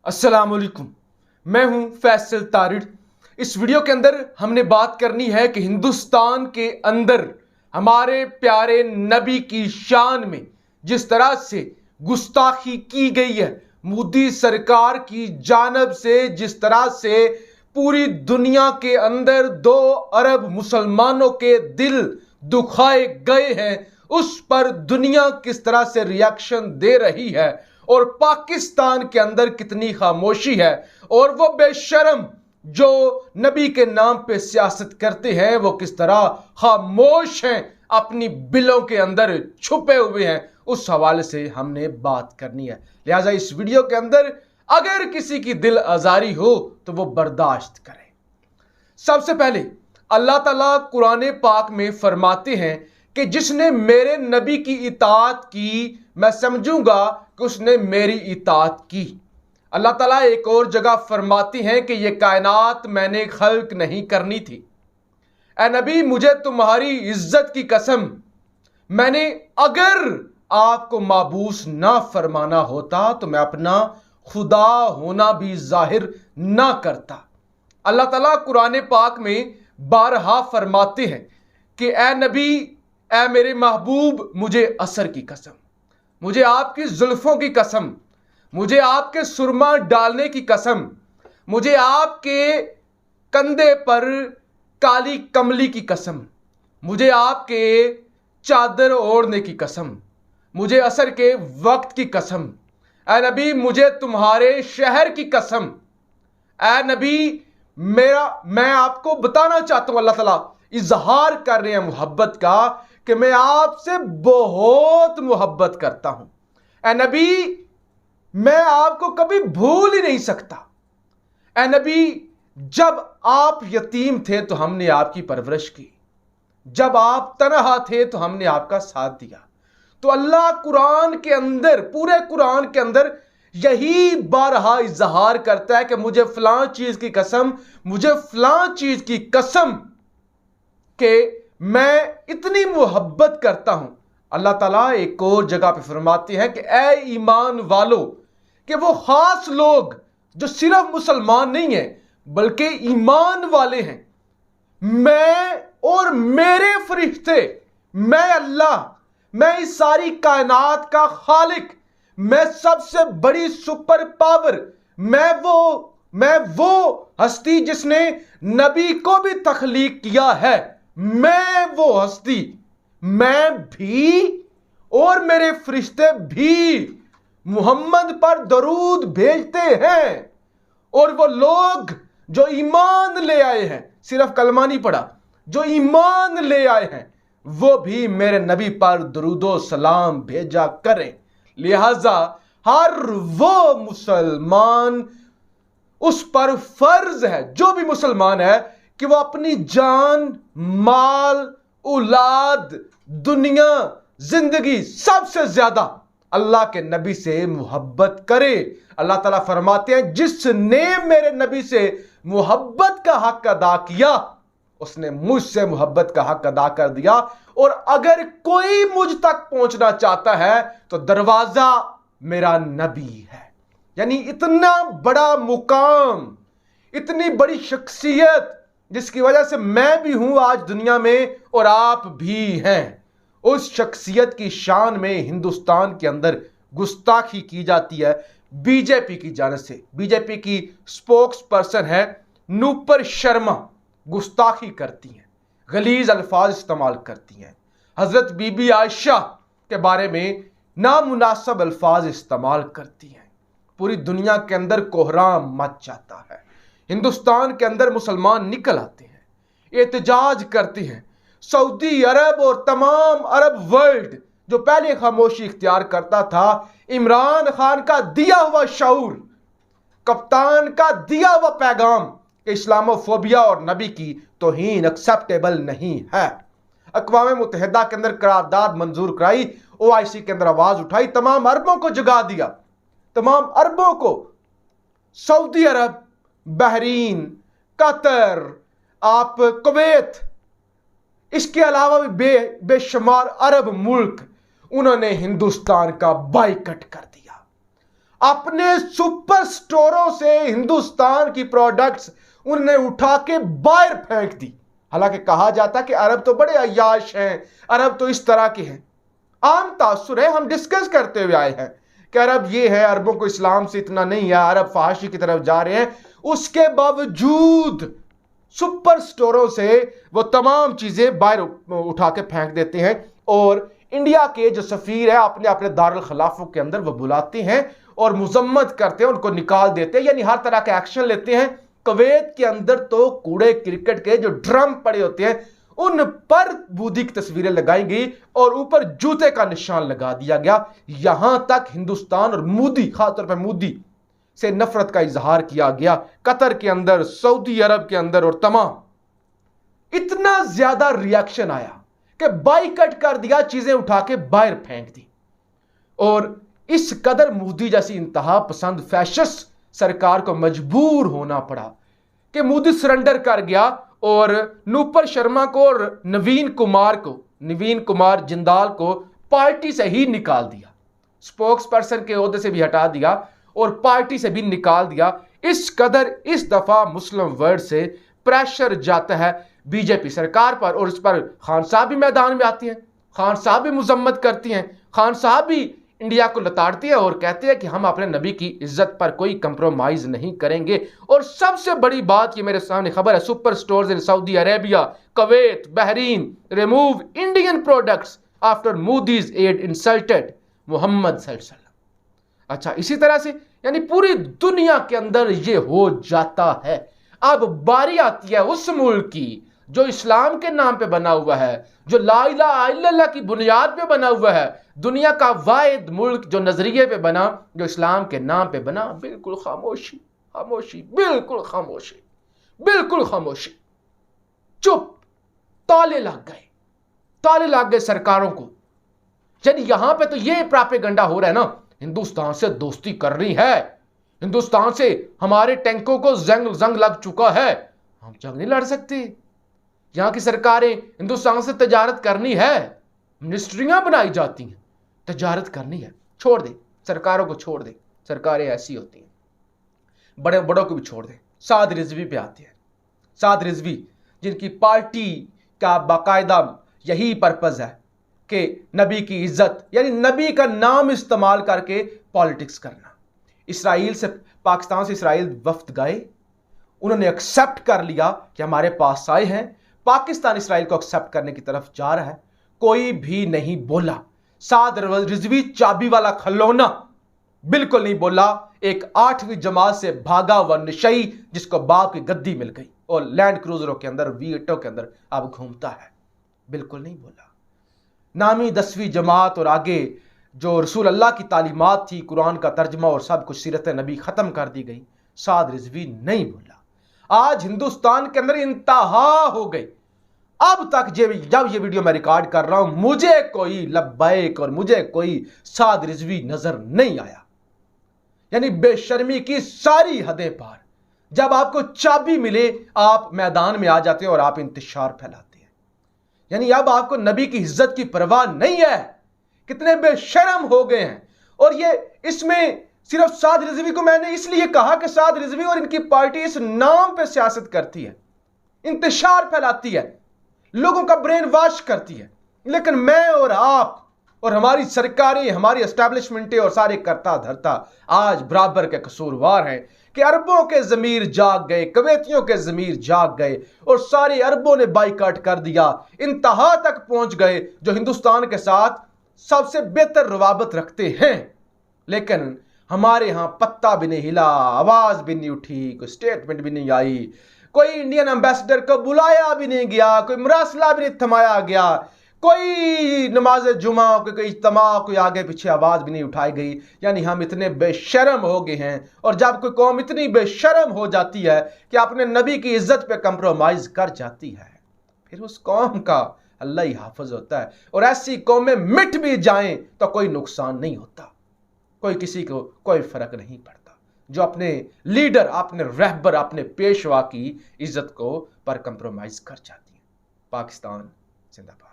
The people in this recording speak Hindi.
अस्सलामुअलैकुम, मैं हूं फैसल तारिड़। इस वीडियो के अंदर हमने बात करनी है कि हिंदुस्तान के अंदर हमारे प्यारे नबी की शान में जिस तरह से गुस्ताखी की गई है मोदी सरकार की जानब से, जिस तरह से पूरी दुनिया के अंदर 2 अरब मुसलमानों के दिल दुखाए गए हैं, उस पर दुनिया किस तरह से रिएक्शन दे रही है और पाकिस्तान के अंदर कितनी खामोशी है। और वो बेशर्म जो नबी के नाम पे सियासत करते हैं वो किस तरह खामोश हैं, अपनी बिलों के अंदर छुपे हुए हैं। उस हवाले से हमने बात करनी है। लिहाजा इस वीडियो के अंदर अगर किसी की दिल आजारी हो तो वो बर्दाश्त करे। सबसे पहले अल्लाह ताला कुरान पाक में फरमाते हैं कि जिसने मेरे नबी की इताअत की मैं समझूंगा कि उसने मेरी इताअत की। अल्लाह ताला एक और जगह फरमाती हैं कि यह कायनात मैंने खल्क नहीं करनी थी। ए नबी, मुझे तुम्हारी इज्जत की कसम, मैंने अगर आपको माबूस ना फरमाना होता तो मैं अपना खुदा होना भी जाहिर ना करता। अल्लाह ताला कुरान पाक में बारहा फरमाते हैं कि ए नबी, ए मेरे महबूब, मुझे असर की कसम, मुझे आपकी जुल्फों की कसम, मुझे आपके सुरमा डालने की कसम, मुझे आपके कंधे पर काली कमली की कसम, मुझे आपके चादर ओढ़ने की कसम, मुझे असर के वक्त की कसम, ए नबी मुझे तुम्हारे शहर की कसम। ए नबी, मैं आपको बताना चाहता हूं, अल्लाह ताला इजहार कर रहे हैं मोहब्बत का कि मैं आपसे बहुत मोहब्बत करता हूं। ए नबी, मैं आपको कभी भूल ही नहीं सकता। ए नबी, जब आप यतीम थे तो हमने आपकी परवरिश की, जब आप तनहा थे तो हमने आपका साथ दिया। तो अल्लाह कुरान के अंदर, पूरे कुरान के अंदर यही बारहा इजहार करता है कि मुझे फलां चीज की कसम, मुझे फलां चीज की कसम कि मैं इतनी मोहब्बत करता हूं। अल्लाह ताला एक और जगह पे फरमाते हैं कि ए ईमान वालों, कि वो खास लोग जो सिर्फ मुसलमान नहीं है बल्कि ईमान वाले हैं, मैं और मेरे फरिश्ते, मैं अल्लाह, मैं इस सारी कायनात का खालिक, मैं सबसे बड़ी सुपर पावर, मैं वो हस्ती जिसने नबी को भी तख्लीक किया है, मैं वो हस्ती, मैं भी और मेरे फरिश्ते भी मोहम्मद पर दरूद भेजते हैं। और वो लोग जो ईमान ले आए हैं, सिर्फ कलमा नहीं पढ़ा, जो ईमान ले आए हैं वो भी मेरे नबी पर दरूदो सलाम भेजा करें। लिहाजा हर वो मुसलमान, उस पर फर्ज है, जो भी मुसलमान है, कि वो अपनी जान, माल, औलाद, दुनिया, जिंदगी सबसे ज्यादा अल्लाह के नबी से मोहब्बत करे। अल्लाह ताला फरमाते हैं जिसने मेरे नबी से मोहब्बत का हक अदा किया उसने मुझसे मोहब्बत का हक अदा कर दिया। और अगर कोई मुझ तक पहुंचना चाहता है तो दरवाजा मेरा नबी है। यानी इतना बड़ा मुकाम, इतनी बड़ी शख्सियत जिसकी वजह से मैं भी हूं आज दुनिया में और आप भी हैं, उस शख्सियत की शान में हिंदुस्तान के अंदर गुस्ताखी की जाती है बीजेपी की जानिब से। बीजेपी की स्पोक्स पर्सन है नूपुर शर्मा, गुस्ताखी करती हैं, गलीज अल्फाज इस्तेमाल करती हैं, हजरत बीबी आयशा के बारे में नामुनासिब अल्फाज इस्तेमाल करती हैं। पूरी दुनिया के अंदर कोहराम मच जाता है। हिंदुस्तान के अंदर मुसलमान निकल आते हैं, एहतजाज करते हैं। सऊदी अरब और तमाम अरब वर्ल्ड जो पहले खामोशी इख्तियार करता था, इमरान खान का दिया हुआ शऊर, कप्तान का दिया हुआ पैगाम कि इस्लामोफोबिया और नबी की तौहीन एक्सेप्टेबल नहीं है। अक़वाम मुत्तहिदा के अंदर करारदाद मंजूर कराई, OIC के अंदर आवाज उठाई, तमाम अरबों को जगा दिया, तमाम अरबों को। सऊदी अरब, बहरीन, कतर, आप कुवैत, इसके अलावा भी बेशुमार अरब मुल्क, उन्होंने हिंदुस्तान का बाइकट कर दिया। अपने सुपर स्टोरों से हिंदुस्तान की प्रोडक्ट्स उन्होंने उठा के बाहर फेंक दी। हालांकि कहा जाता कि अरब तो बड़े अय्याश हैं, अरब तो इस तरह के हैं। आम तासुर है, हम डिस्कस करते हुए आए हैं कि अरब ये है, अरबों को इस्लाम से इतना नहीं है, अरब फाहशी की तरफ जा रहे हैं। उसके बावजूद सुपर स्टोरों से वो तमाम चीजें बाहर उठा के फेंक देते हैं और इंडिया के जो सफीर है अपने अपने दारुल खिलाफों के अंदर वो बुलाते हैं और मुजम्मत करते हैं, उनको निकाल देते हैं, यानी हर तरह के एक्शन लेते हैं। कुवैत के अंदर तो कूड़े क्रिकेट के जो ड्रम पड़े होते हैं उन पर बूदी की तस्वीरें लगाई गई और ऊपर जूते का निशान लगा दिया गया। यहां तक हिंदुस्तान और मोदी, खासतौर पर मोदी से नफरत का इजहार किया गया। कतर के अंदर, सऊदी अरब के अंदर और तमाम इतना ज्यादा रिएक्शन आया कि बाइकट कर दिया, चीजें उठा के बाहर फेंक दी। और इस कदर मोदी जैसी इंतहा पसंद फैशिस्ट सरकार को मजबूर होना पड़ा कि मोदी सरेंडर कर गया और नूपुर शर्मा को और नवीन कुमार जिंदाल को पार्टी से ही निकाल दिया, स्पोक्स पर्सन के ओहदे से भी हटा दिया और पार्टी से भी निकाल दिया। इस कदर इस दफा मुस्लिम वर्ल्ड से प्रेशर जाता है बीजेपी सरकार पर और इस पर खान साहब भी मैदान में आती हैं, खान साहब भी मुजम्मत करती हैं, खान साहब भी इंडिया को लताड़ती है और कहते हैं कि हम अपने नबी की इज्जत पर कोई कंप्रोमाइज नहीं करेंगे। और सबसे बड़ी बात ये मेरे सामने खबर है, super stores in Saudi Arabia, Kuwait, Bahrain remove Indian products after Modi's ad insulted Muhammad सल्लल्लाहु अलैहि वसल्लम। अच्छा, इसी तरह से यानी पूरी दुनिया के अंदर ये हो जाता है। अब बारी आती है उस मुल्क की जो इस्लाम के नाम पे बना हुआ है, जो ला इलाहा इल्लल्लाह की बुनियाद पे बना हुआ है, दुनिया का वाहिद मुल्क जो नजरिए पे बना, जो इस्लाम के नाम पे बना। बिल्कुल खामोशी, खामोशी, बिल्कुल खामोशी, बिल्कुल खामोशी, चुप, ताले लग गए सरकारों को। यानी यहां पे तो ये प्रोपेगेंडा हो रहा है ना, हिंदुस्तान से दोस्ती करनी है, हिंदुस्तान से हमारे टैंकों को जंग लग चुका है, हम जंग नहीं लड़ सकते। यहां की सरकारें हिंदुस्तान से तजारत करनी है, मिनिस्ट्रियां बनाई जाती हैं, तजारत करनी है, छोड़ दे सरकारों को, छोड़ दे, सरकारें ऐसी होती हैं। बड़े बड़ों को भी छोड़ दे। साद रिजवी पे आते हैं, साद रिजवी जिनकी पार्टी का बाकायदा यही पर्पज है कि नबी की इज्जत यानी नबी का नाम इस्तेमाल करके पॉलिटिक्स करना। इसराइल से, पाकिस्तान से इसराइल वफ्द गए, उन्होंने एक्सेप्ट कर लिया कि हमारे पास आए हैं, पाकिस्तान इसराइल को एक्सेप्ट करने की तरफ जा रहा है, कोई भी नहीं बोला। साद रिजवी चाबी वाला खिलौना बिल्कुल नहीं बोला। एक 8वीं जमात से भागा हुआ नशई जिसको बाप की गद्दी मिल गई और लैंड क्रूजरों के अंदर, वी8 के अंदर अब घूमता है, बिल्कुल नहीं बोला। नामी 10वीं जमात और आगे जो रसूल अल्लाह की तालीमात थी, कुरान का तर्जमा और सब कुछ, सीरत नबी खत्म कर दी गई, साद रिजवी नहीं बोला। आज हिंदुस्तान के अंदर इंतहा हो गई। अब तक जब ये वीडियो मैं रिकॉर्ड कर रहा हूं, मुझे कोई लब्बैक और मुझे कोई साद रिजवी नजर नहीं आया। यानी बेशर्मी की सारी हदें पार। जब आपको चाबी मिले आप मैदान में आ जाते हैं और आप इंतशार फैलाते हैं। यानी अब आपको नबी की इज्जत की परवाह नहीं है। कितने बेशर्म हो गए हैं। और ये इसमें सिर्फ साद रिजवी को मैंने इसलिए कहा कि साद रिजवी और इनकी पार्टी इस नाम पे सियासत करती है, इंतशार फैलाती है, लोगों का ब्रेन वॉश करती है। लेकिन मैं और आप और हमारी सरकारें, हमारी एस्टैब्लिशमेंटें और सारे करता धरता आज बराबर के कसूरवार हैं कि अरबों के जमीर जाग गए, कुवैतियों के जमीर जाग गए और सारे अरबों ने बाइकाट कर दिया, इंतहा तक पहुंच गए जो हिंदुस्तान के साथ सबसे बेहतर रवाबत रखते हैं। लेकिन हमारे यहां पत्ता भी नहीं हिला, आवाज भी नहीं उठी, कोई स्टेटमेंट भी नहीं आई, कोई इंडियन एम्बेसडर को बुलाया भी नहीं गया, कोई मरासला भी नहीं थमाया गया, कोई नमाज जुमा, कोई इज्तिमा, कोई आगे पीछे आवाज भी नहीं उठाई गई। यानी हम इतने बेशर्म हो गए हैं। और जब कोई कौम इतनी बेशर्म हो जाती है कि अपने नबी की इज्जत पे कंप्रोमाइज कर जाती है, फिर उस कौम का अल्लाह ही हाफिज होता है। और ऐसी कौमें मिट भी जाएं तो कोई नुकसान नहीं होता, कोई किसी को कोई फर्क नहीं पड़ता। जो अपने लीडर, अपने रहबर, अपने पेशवा की इज्जत को पर कंप्रोमाइज कर जाती है। पाकिस्तान जिंदाबाद।